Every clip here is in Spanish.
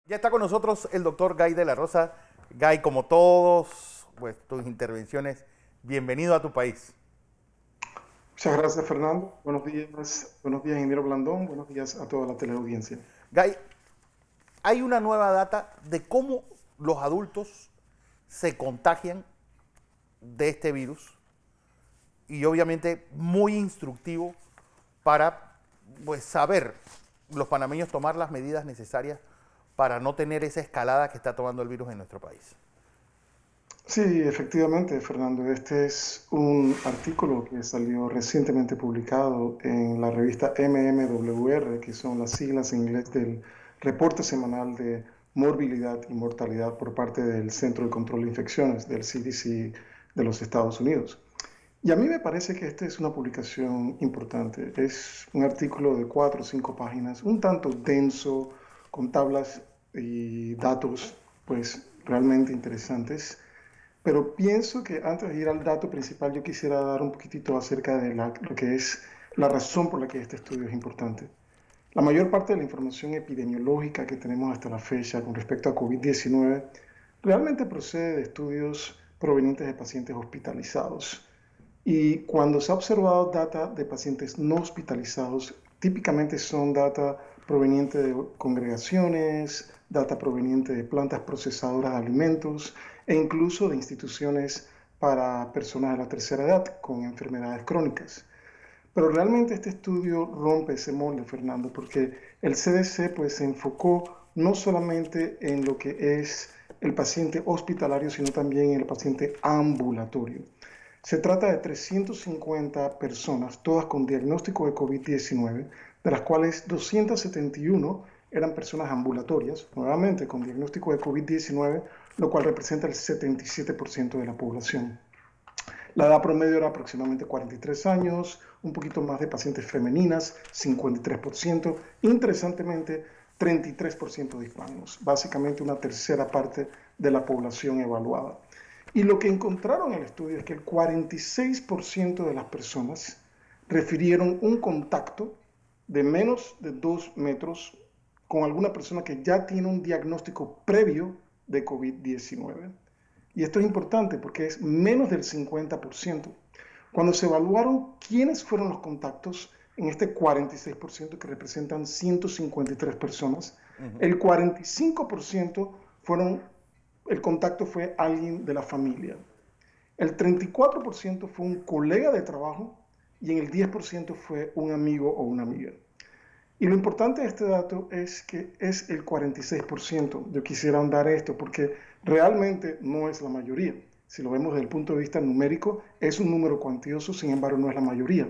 Ya está con nosotros el doctor Guy de la Rosa. Guy, como todos pues, tus intervenciones, bienvenido a tu país. Muchas gracias, Fernando. Buenos días, ingeniero Blandón. Buenos días a toda la teleaudiencia. Guy, hay una nueva data de cómo los adultos se contagian de este virus y obviamente muy instructivo para pues, saber los panameños tomar las medidas necesarias para no tener esa escalada que está tomando el virus en nuestro país. Sí, efectivamente, Fernando. Este es un artículo que salió recientemente publicado en la revista MMWR, que son las siglas en inglés del Reporte Semanal de Morbilidad y Mortalidad por parte del Centro de Control de Infecciones, del CDC de los Estados Unidos. Y a mí me parece que esta es una publicación importante. Es un artículo de 4 o 5 páginas, un tanto denso, con tablas y datos, pues realmente interesantes. Pero pienso que antes de ir al dato principal, yo quisiera dar un poquitito acerca de lo que es la razón por la que este estudio es importante. La mayor parte de la información epidemiológica que tenemos hasta la fecha con respecto a COVID-19 realmente procede de estudios provenientes de pacientes hospitalizados. Y cuando se ha observado data de pacientes no hospitalizados, típicamente son data proveniente de congregaciones, data proveniente de plantas procesadoras de alimentos e incluso de instituciones para personas de la tercera edad con enfermedades crónicas. Pero realmente este estudio rompe ese molde, Fernando, porque el CDC pues, se enfocó no solamente en lo que es el paciente hospitalario, sino también en el paciente ambulatorio. Se trata de 350 personas, todas con diagnóstico de COVID-19, de las cuales 271 eran personas ambulatorias, nuevamente con diagnóstico de COVID-19, lo cual representa el 77% de la población. La edad promedio era aproximadamente 43 años, un poquito más de pacientes femeninas, 53%, interesantemente 33% de hispanos, básicamente una tercera parte de la población evaluada. Y lo que encontraron en el estudio es que el 46% de las personas refirieron un contacto de menos de 2 metros con alguna persona que ya tiene un diagnóstico previo de COVID-19. Y esto es importante porque es menos del 50%. Cuando se evaluaron quiénes fueron los contactos en este 46% que representan 153 personas, el 45% fueron, el contacto fue alguien de la familia. El 34% fue un colega de trabajo y en el 10% fue un amigo o una amiga. Y lo importante de este dato es que es el 46%. Yo quisiera ahondar esto porque realmente no es la mayoría. Si lo vemos desde el punto de vista numérico, es un número cuantioso, sin embargo no es la mayoría.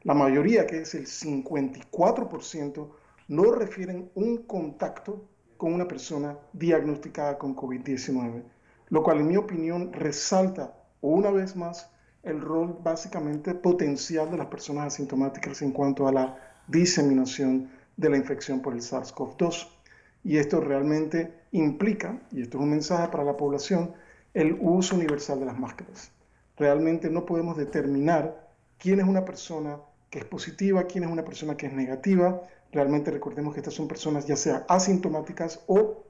La mayoría, que es el 54%, no refieren un contacto con una persona diagnosticada con COVID-19, lo cual en mi opinión resalta una vez más el rol básicamente potencial de las personas asintomáticas en cuanto a la diseminación de la infección por el SARS-CoV-2. Y esto realmente implica, y esto es un mensaje para la población, el uso universal de las máscaras. Realmente no podemos determinar quién es una persona que es positiva, quién es una persona que es negativa. Realmente recordemos que estas son personas ya sea asintomáticas o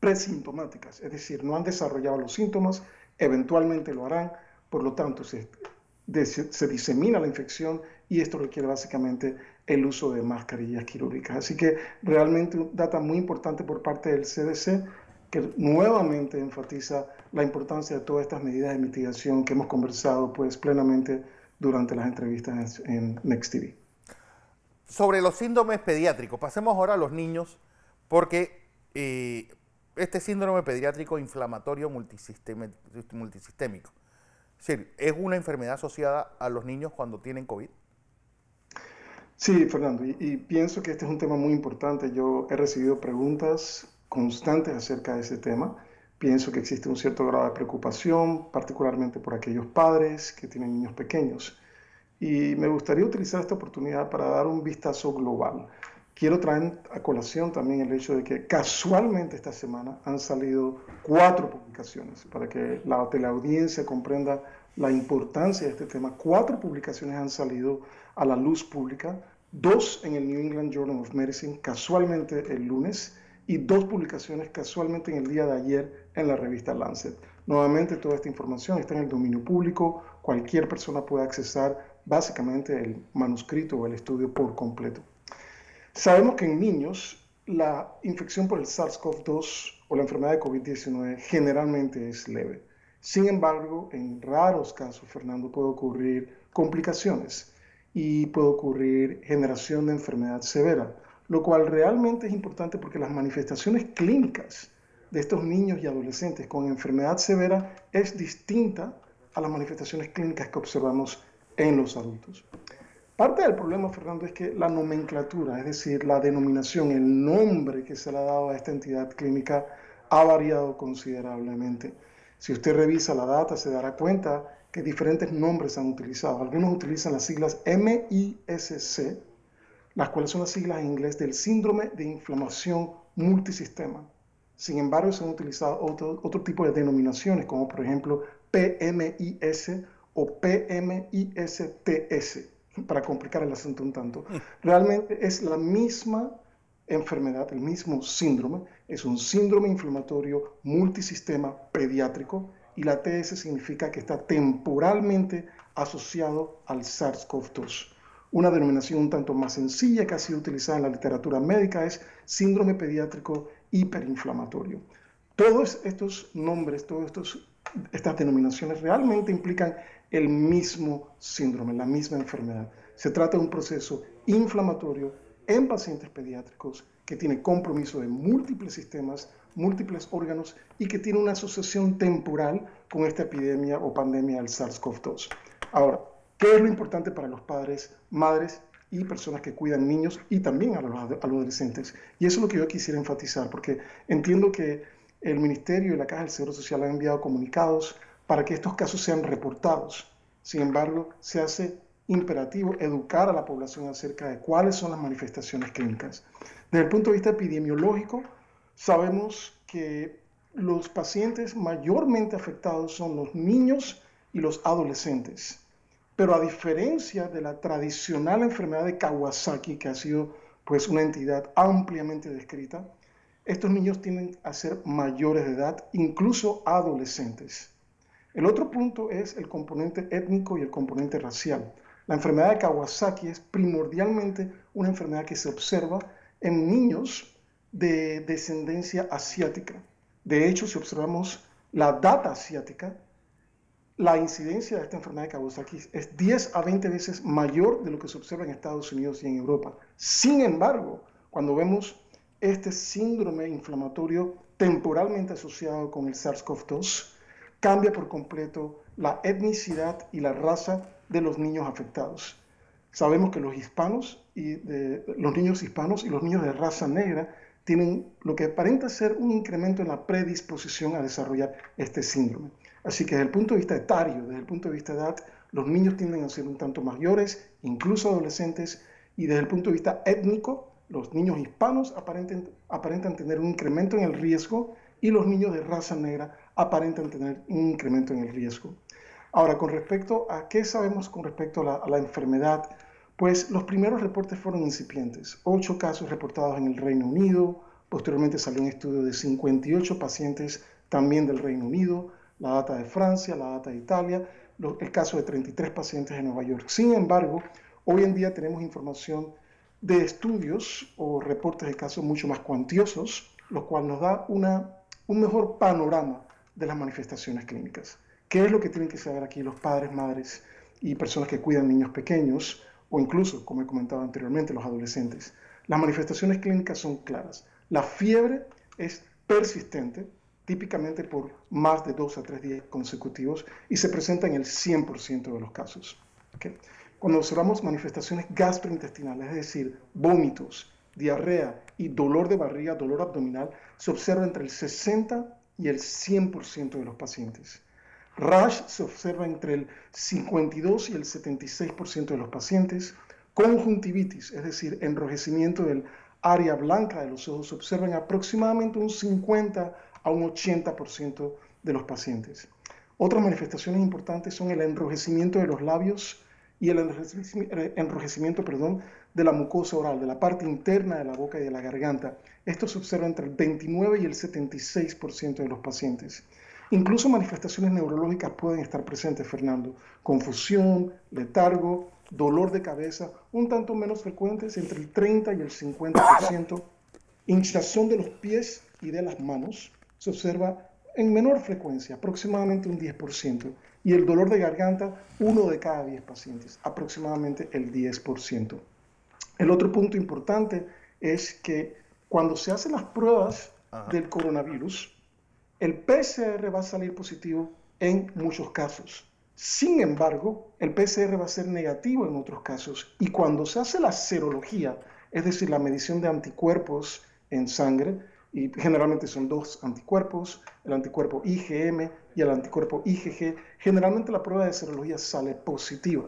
presintomáticas, es decir, no han desarrollado los síntomas, eventualmente lo harán, por lo tanto se disemina la infección y esto requiere básicamente el uso de mascarillas quirúrgicas. Así que realmente un data muy importante por parte del CDC que nuevamente enfatiza la importancia de todas estas medidas de mitigación que hemos conversado pues plenamente durante las entrevistas en Next TV. Sobre los síndromes pediátricos, pasemos ahora a los niños, porque este síndrome pediátrico inflamatorio multisistémico, es decir, es una enfermedad asociada a los niños cuando tienen COVID. Sí, Fernando, y pienso que este es un tema muy importante. Yo he recibido preguntas constantes acerca de ese tema. Pienso que existe un cierto grado de preocupación, particularmente por aquellos padres que tienen niños pequeños. Y me gustaría utilizar esta oportunidad para dar un vistazo global. Quiero traer a colación también el hecho de que casualmente esta semana han salido 4 publicaciones para que la teleaudiencia comprenda la importancia de este tema. 4 publicaciones han salido a la luz pública, 2 en el New England Journal of Medicine, casualmente el lunes, y 2 publicaciones casualmente en el día de ayer en la revista Lancet. Nuevamente, toda esta información está en el dominio público, cualquier persona puede accesar básicamente el manuscrito o el estudio por completo. Sabemos que en niños la infección por el SARS-CoV-2 o la enfermedad de COVID-19 generalmente es leve. Sin embargo, en raros casos, Fernando, puede ocurrir complicaciones y puede ocurrir generación de enfermedad severa, lo cual realmente es importante porque las manifestaciones clínicas de estos niños y adolescentes con enfermedad severa es distinta a las manifestaciones clínicas que observamos en los adultos. Parte del problema, Fernando, es que la nomenclatura, es decir, la denominación, el nombre que se le ha dado a esta entidad clínica ha variado considerablemente. Si usted revisa la data, se dará cuenta que diferentes nombres se han utilizado. Algunos utilizan las siglas MISC, las cuales son las siglas en inglés del síndrome de inflamación multisistema. Sin embargo, se han utilizado otro tipo de denominaciones, como por ejemplo PMIS o PMISTS, para complicar el asunto un tanto. Realmente es la misma enfermedad, el mismo síndrome, es un síndrome inflamatorio multisistema pediátrico y la TS significa que está temporalmente asociado al SARS-CoV-2. Una denominación un tanto más sencilla que ha sido utilizada en la literatura médica es síndrome pediátrico hiperinflamatorio. Todos estos nombres, estas denominaciones realmente implican el mismo síndrome, la misma enfermedad. Se trata de un proceso inflamatorio en pacientes pediátricos que tiene compromiso de múltiples sistemas, múltiples órganos y que tiene una asociación temporal con esta epidemia o pandemia del SARS-CoV-2. Ahora, ¿qué es lo importante para los padres, madres y personas que cuidan niños y también a los adolescentes? Y eso es lo que yo quisiera enfatizar, porque entiendo que el Ministerio y la Caja del Seguro Social han enviado comunicados para que estos casos sean reportados. Sin embargo, se hace imperativo educar a la población acerca de cuáles son las manifestaciones clínicas. Desde el punto de vista epidemiológico, sabemos que los pacientes mayormente afectados son los niños y los adolescentes. Pero a diferencia de la tradicional enfermedad de Kawasaki, que ha sido pues, una entidad ampliamente descrita, estos niños tienden a ser mayores de edad, incluso adolescentes. El otro punto es el componente étnico y el componente racial. La enfermedad de Kawasaki es primordialmente una enfermedad que se observa en niños de descendencia asiática. De hecho, si observamos la data asiática, la incidencia de esta enfermedad de Kawasaki es 10 a 20 veces mayor de lo que se observa en Estados Unidos y en Europa. Sin embargo, cuando vemos este síndrome inflamatorio temporalmente asociado con el SARS-CoV-2, cambia por completo la etnicidad y la raza de los niños afectados. Sabemos que los niños hispanos y los niños de raza negra tienen lo que aparenta ser un incremento en la predisposición a desarrollar este síndrome. Así que desde el punto de vista etario, desde el punto de vista de edad, los niños tienden a ser un tanto mayores, incluso adolescentes, y desde el punto de vista étnico, los niños hispanos aparentan tener un incremento en el riesgo y los niños de raza negra aparentan tener un incremento en el riesgo. Ahora, con respecto a qué sabemos con respecto a la enfermedad, pues los primeros reportes fueron incipientes. 8 casos reportados en el Reino Unido, posteriormente salió un estudio de 58 pacientes también del Reino Unido, la data de Francia, la data de Italia, el caso de 33 pacientes en Nueva York. Sin embargo, hoy en día tenemos información de estudios o reportes de casos mucho más cuantiosos, lo cual nos da un mejor panorama de las manifestaciones clínicas. ¿Qué es lo que tienen que saber aquí los padres, madres y personas que cuidan niños pequeños o incluso, como he comentado anteriormente, los adolescentes? Las manifestaciones clínicas son claras. La fiebre es persistente, típicamente por más de 2 a 3 días consecutivos y se presenta en el 100% de los casos. ¿Okay? Cuando observamos manifestaciones gastrointestinales, es decir, vómitos, diarrea y dolor de barriga, dolor abdominal, se observa entre el 60 y el 100% de los pacientes. Rash se observa entre el 52 y el 76% de los pacientes. Conjuntivitis, es decir, enrojecimiento del área blanca de los ojos, se observa en aproximadamente un 50 a un 80% de los pacientes. Otras manifestaciones importantes son el enrojecimiento de los labios y el enrojecimiento, perdón, de la mucosa oral, de la parte interna de la boca y de la garganta. Esto se observa entre el 29 y el 76% de los pacientes. Incluso manifestaciones neurológicas pueden estar presentes, Fernando. Confusión, letargo, dolor de cabeza, un tanto menos frecuentes, entre el 30 y el 50%. Hinchazón de los pies y de las manos se observa en menor frecuencia, aproximadamente un 10%. Y el dolor de garganta, 1 de cada 10 pacientes, aproximadamente el 10%. El otro punto importante es que cuando se hacen las pruebas del coronavirus, el PCR va a salir positivo en muchos casos. Sin embargo, el PCR va a ser negativo en otros casos. Y cuando se hace la serología, es decir, la medición de anticuerpos en sangre, y generalmente son dos anticuerpos, el anticuerpo IgM y el anticuerpo IgG, generalmente la prueba de serología sale positiva.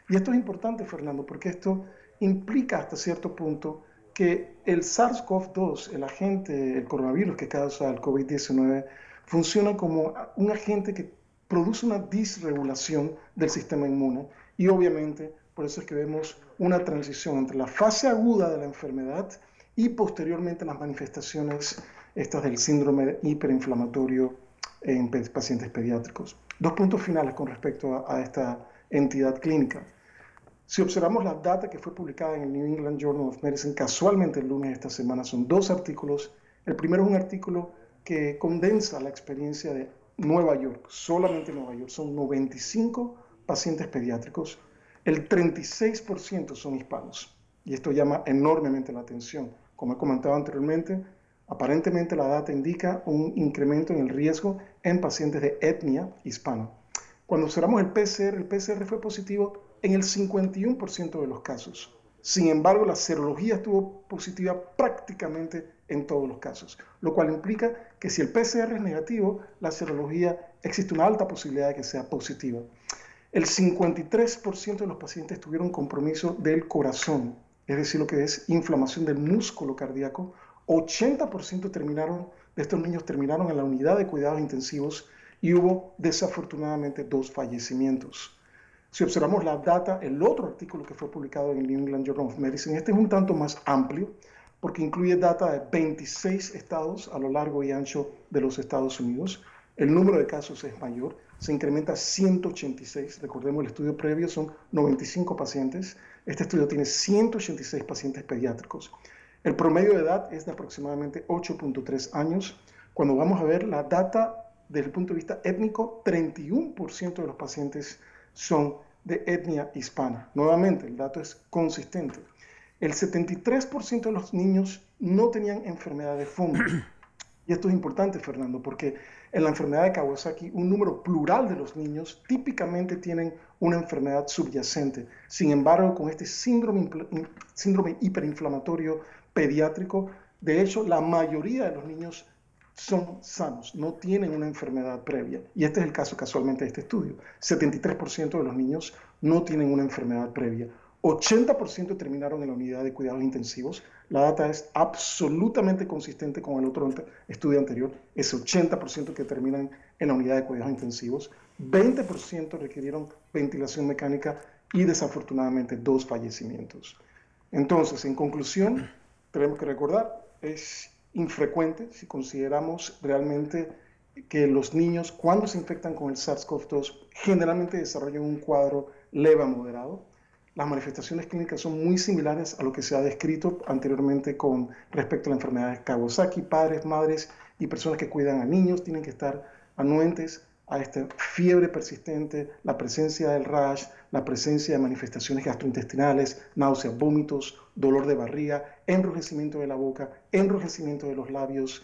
Y esto es importante, Fernando, porque esto implica hasta cierto punto que el SARS-CoV-2, el agente, el coronavirus que causa el COVID-19, funciona como un agente que produce una disregulación del sistema inmune y obviamente por eso es que vemos una transición entre la fase aguda de la enfermedad y posteriormente las manifestaciones estas del síndrome hiperinflamatorio en pacientes pediátricos. Dos puntos finales con respecto a esta entidad clínica. Si observamos la data que fue publicada en el New England Journal of Medicine casualmente el lunes de esta semana, son dos artículos. El primero es un artículo que condensa la experiencia de Nueva York, solamente Nueva York. Son 95 pacientes pediátricos, el 36% son hispanos. Y esto llama enormemente la atención. Como he comentado anteriormente, aparentemente la data indica un incremento en el riesgo en pacientes de etnia hispana. Cuando observamos el PCR fue positivo en el 51% de los casos. Sin embargo, la serología estuvo positiva prácticamente en todos los casos, lo cual implica que si el PCR es negativo, la serología existe una alta posibilidad de que sea positiva. El 53% de los pacientes tuvieron compromiso del corazón, es decir, lo que es inflamación del músculo cardíaco. 80% de estos niños terminaron en la unidad de cuidados intensivos y hubo desafortunadamente 2 fallecimientos. Si observamos la data, el otro artículo que fue publicado en el New England Journal of Medicine, este es un tanto más amplio porque incluye data de 26 estados a lo largo y ancho de los Estados Unidos. El número de casos es mayor, se incrementa a 186. Recordemos, el estudio previo son 95 pacientes. Este estudio tiene 186 pacientes pediátricos. El promedio de edad es de aproximadamente 8.3 años. Cuando vamos a ver la data desde el punto de vista étnico, 31% de los pacientes son de etnia hispana. Nuevamente, el dato es consistente. El 73% de los niños no tenían enfermedad de fondo. Y esto es importante, Fernando, porque en la enfermedad de Kawasaki, un número plural de los niños típicamente tienen una enfermedad subyacente. Sin embargo, con este síndrome hiperinflamatorio pediátrico, de hecho, la mayoría de los niños son sanos, no tienen una enfermedad previa. Y este es el caso casualmente de este estudio. 73% de los niños no tienen una enfermedad previa. 80% terminaron en la unidad de cuidados intensivos. La data es absolutamente consistente con el otro estudio anterior. Ese 80% que terminan en la unidad de cuidados intensivos. 20% requirieron ventilación mecánica y desafortunadamente 2 fallecimientos. Entonces, en conclusión, tenemos que recordar, es infrecuente si consideramos realmente que los niños cuando se infectan con el SARS-CoV-2 generalmente desarrollan un cuadro leve a moderado. Las manifestaciones clínicas son muy similares a lo que se ha descrito anteriormente con respecto a la enfermedad de Kawasaki. Padres, madres y personas que cuidan a niños tienen que estar anuentes a esta fiebre persistente, la presencia del rash, la presencia de manifestaciones gastrointestinales, náuseas, vómitos, dolor de barriga, enrojecimiento de la boca, enrojecimiento de los labios,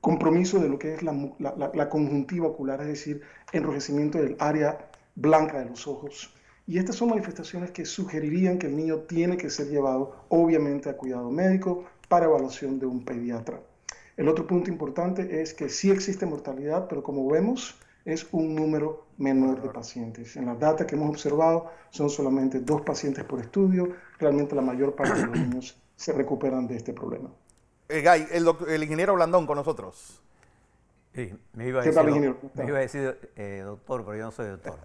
compromiso de lo que es la conjuntiva ocular, es decir, enrojecimiento del área blanca de los ojos. Y estas son manifestaciones que sugerirían que el niño tiene que ser llevado, obviamente, a cuidado médico para evaluación de un pediatra. El otro punto importante es que sí existe mortalidad, pero como vemos, es un número menor de pacientes. En las datas que hemos observado son solamente 2 pacientes por estudio. Realmente la mayor parte de los niños se recuperan de este problema. Guy, el ingeniero Blandón con nosotros. Sí, me iba a decir doctor, pero yo no soy doctor.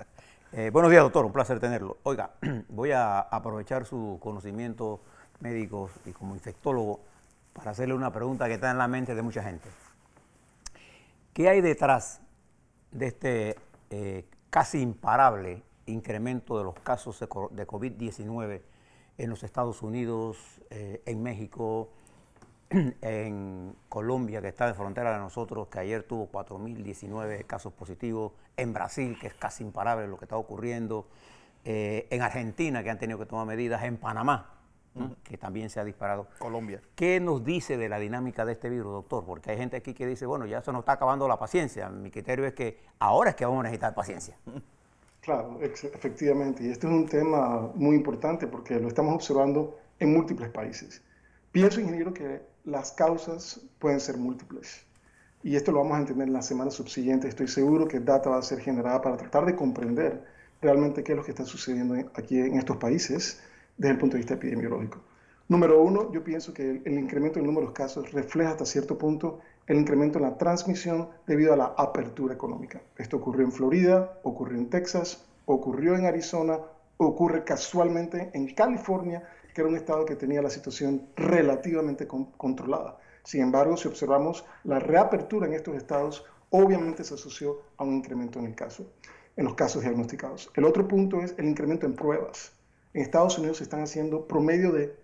Buenos días, doctor, un placer tenerlo. Oiga, voy a aprovechar su conocimiento médico y como infectólogo para hacerle una pregunta que está en la mente de mucha gente. ¿Qué hay detrás de este casi imparable incremento de los casos de COVID-19 en los Estados Unidos, en México, en Colombia, que está de frontera de nosotros, que ayer tuvo 4.019 casos positivos, en Brasil, que es casi imparable lo que está ocurriendo, en Argentina, que han tenido que tomar medidas, en Panamá, que también se ha disparado? Colombia. ¿Qué nos dice de la dinámica de este virus, doctor? Porque hay gente aquí que dice, bueno, ya se nos está acabando la paciencia. Mi criterio es que ahora es que vamos a necesitar paciencia. Claro, efectivamente. Y este es un tema muy importante porque lo estamos observando en múltiples países. Pienso, ingeniero, que las causas pueden ser múltiples. Y esto lo vamos a entender en las semanas subsiguientes. Estoy seguro que data va a ser generada para tratar de comprender realmente qué es lo que está sucediendo aquí en estos países desde el punto de vista epidemiológico. Número uno, yo pienso que el incremento en el número de casos refleja hasta cierto punto el incremento en la transmisión debido a la apertura económica. Esto ocurrió en Florida, ocurrió en Texas, ocurrió en Arizona, ocurre casualmente en California, que era un estado que tenía la situación relativamente controlada. Sin embargo, si observamos la reapertura en estos estados, obviamente se asoció a un incremento en los casos diagnosticados. El otro punto es el incremento en pruebas. En Estados Unidos se están haciendo promedio de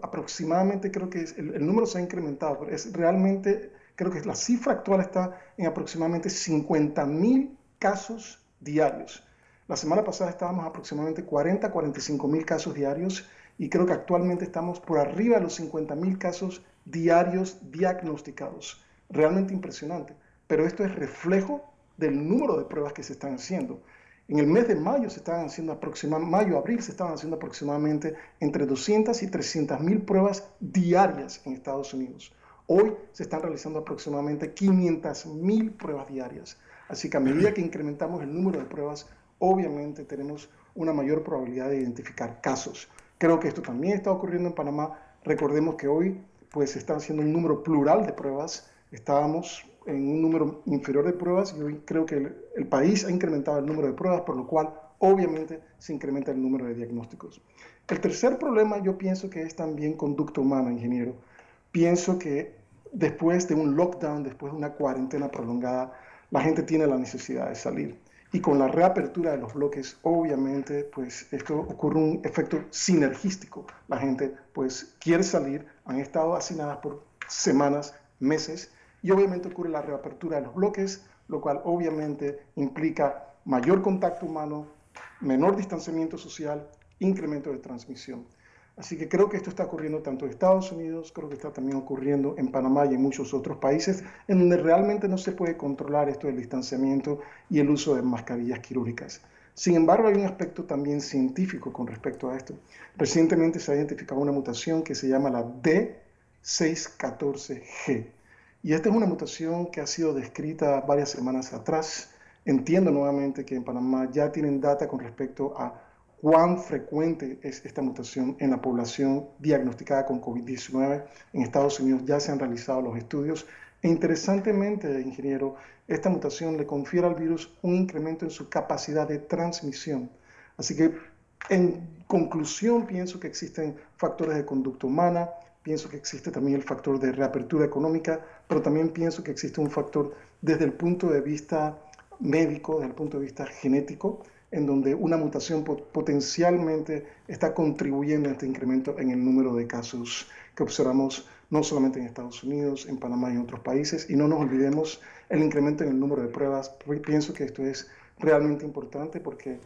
aproximadamente, creo que el número se ha incrementado, pero es realmente, creo que la cifra actual está en aproximadamente 50.000 casos diarios. La semana pasada estábamos aproximadamente 45.000 casos diarios y creo que actualmente estamos por arriba de los 50.000 casos diarios diagnosticados. Realmente impresionante, pero esto es reflejo del número de pruebas que se están haciendo. En el mes de mayo se estaban haciendo mayo-abril se estaban haciendo aproximadamente entre 200 y 300.000 pruebas diarias en Estados Unidos. Hoy se están realizando aproximadamente 500.000 pruebas diarias. Así que a medida que incrementamos el número de pruebas, obviamente tenemos una mayor probabilidad de identificar casos. Creo que esto también está ocurriendo en Panamá. Recordemos que hoy pues, se está haciendo un número plural de pruebas. Estábamos en un número inferior de pruebas y hoy creo que el país ha incrementado el número de pruebas, por lo cual obviamente se incrementa el número de diagnósticos. El tercer problema yo pienso que es también conducta humana, ingeniero. Pienso que después de un lockdown, después de una cuarentena prolongada, la gente tiene la necesidad de salir. Y con la reapertura de los bloques, obviamente, pues esto ocurre un efecto sinergístico. La gente pues quiere salir, han estado hacinadas por semanas, meses, y obviamente ocurre la reapertura de los bloques, lo cual obviamente implica mayor contacto humano, menor distanciamiento social, incremento de transmisión. Así que creo que esto está ocurriendo tanto en Estados Unidos, creo que está también ocurriendo en Panamá y en muchos otros países, en donde realmente no se puede controlar esto del distanciamiento y el uso de mascarillas quirúrgicas. Sin embargo, hay un aspecto también científico con respecto a esto. Recientemente se ha identificado una mutación que se llama la D614G. Y esta es una mutación que ha sido descrita varias semanas atrás. Entiendo nuevamente que en Panamá ya tienen data con respecto a cuán frecuente es esta mutación en la población diagnosticada con COVID-19. En Estados Unidos ya se han realizado los estudios. E interesantemente, ingeniero, esta mutación le confiere al virus un incremento en su capacidad de transmisión. Así que, en conclusión, pienso que existen factores de conducta humana, pienso que existe también el factor de reapertura económica, pero también pienso que existe un factor desde el punto de vista médico, desde el punto de vista genético, en donde una mutación potencialmente está contribuyendo a este incremento en el número de casos que observamos no solamente en Estados Unidos, en Panamá y en otros países. Y no nos olvidemos el incremento en el número de pruebas. Pienso que esto es realmente importante porque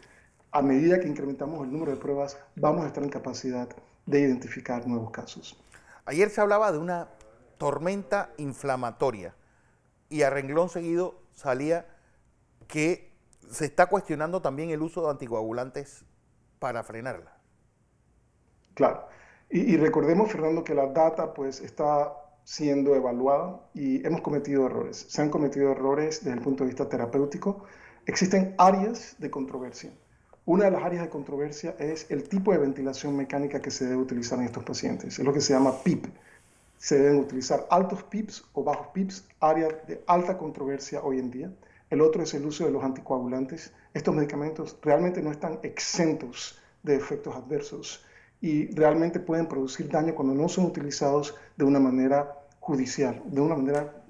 a medida que incrementamos el número de pruebas, vamos a estar en capacidad de identificar nuevos casos. Ayer se hablaba de una tormenta inflamatoria y a renglón seguido salía que se está cuestionando también el uso de anticoagulantes para frenarla. Claro. Y recordemos, Fernando, que la data pues está siendo evaluada y hemos cometido errores. Se han cometido errores desde el punto de vista terapéutico. Existen áreas de controversia. Una de las áreas de controversia es el tipo de ventilación mecánica que se debe utilizar en estos pacientes. Es lo que se llama PIP. Se deben utilizar altos PIPs o bajos PIPs, área de alta controversia hoy en día. El otro es el uso de los anticoagulantes. estos medicamentos realmente no están exentos de efectos adversos y realmente pueden producir daño cuando no son utilizados de una manera judicial, de una manera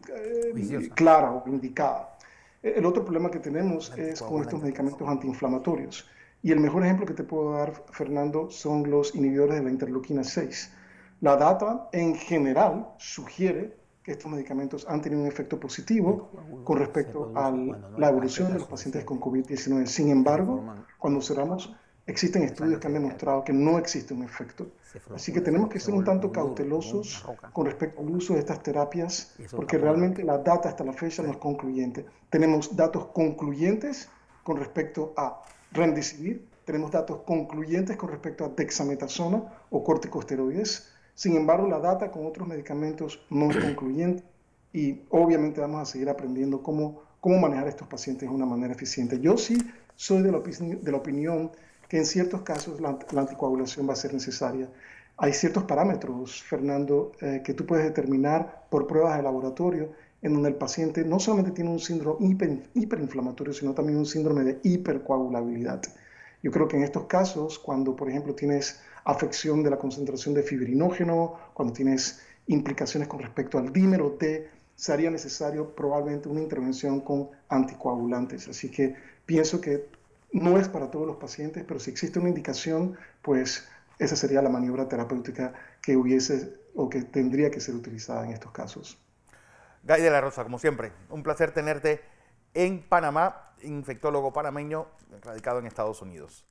clara o indicada. El otro problema que tenemos es con estos medicamentos antiinflamatorios. Y el mejor ejemplo que te puedo dar, Fernando, son los inhibidores de la interleuquina 6. La data en general sugiere que estos medicamentos han tenido un efecto positivo con respecto a la evolución de los pacientes con COVID-19. Sin embargo, cuando observamos, existen estudios que han demostrado que no existe un efecto. Así que tenemos que ser un tanto cautelosos con respecto al uso de estas terapias, porque realmente la data hasta la fecha no es concluyente. Tenemos datos concluyentes con respecto a Remdesivir, tenemos datos concluyentes con respecto a dexametasona o corticosteroides. Sin embargo, la data con otros medicamentos no es concluyente y obviamente vamos a seguir aprendiendo cómo manejar a estos pacientes de una manera eficiente. Yo sí soy de la opinión que en ciertos casos la anticoagulación va a ser necesaria. Hay ciertos parámetros, Fernando, que tú puedes determinar por pruebas de laboratorio en donde el paciente no solamente tiene un síndrome hiperinflamatorio, sino también un síndrome de hipercoagulabilidad. Yo creo que en estos casos, cuando por ejemplo tienes afección de la concentración de fibrinógeno, cuando tienes implicaciones con respecto al dímero D, sería necesario probablemente una intervención con anticoagulantes. Así que pienso que no es para todos los pacientes, pero si existe una indicación, pues esa sería la maniobra terapéutica que hubiese o que tendría que ser utilizada en estos casos. Guy de la Rosa, como siempre, un placer tenerte en Panamá, infectólogo panameño radicado en Estados Unidos.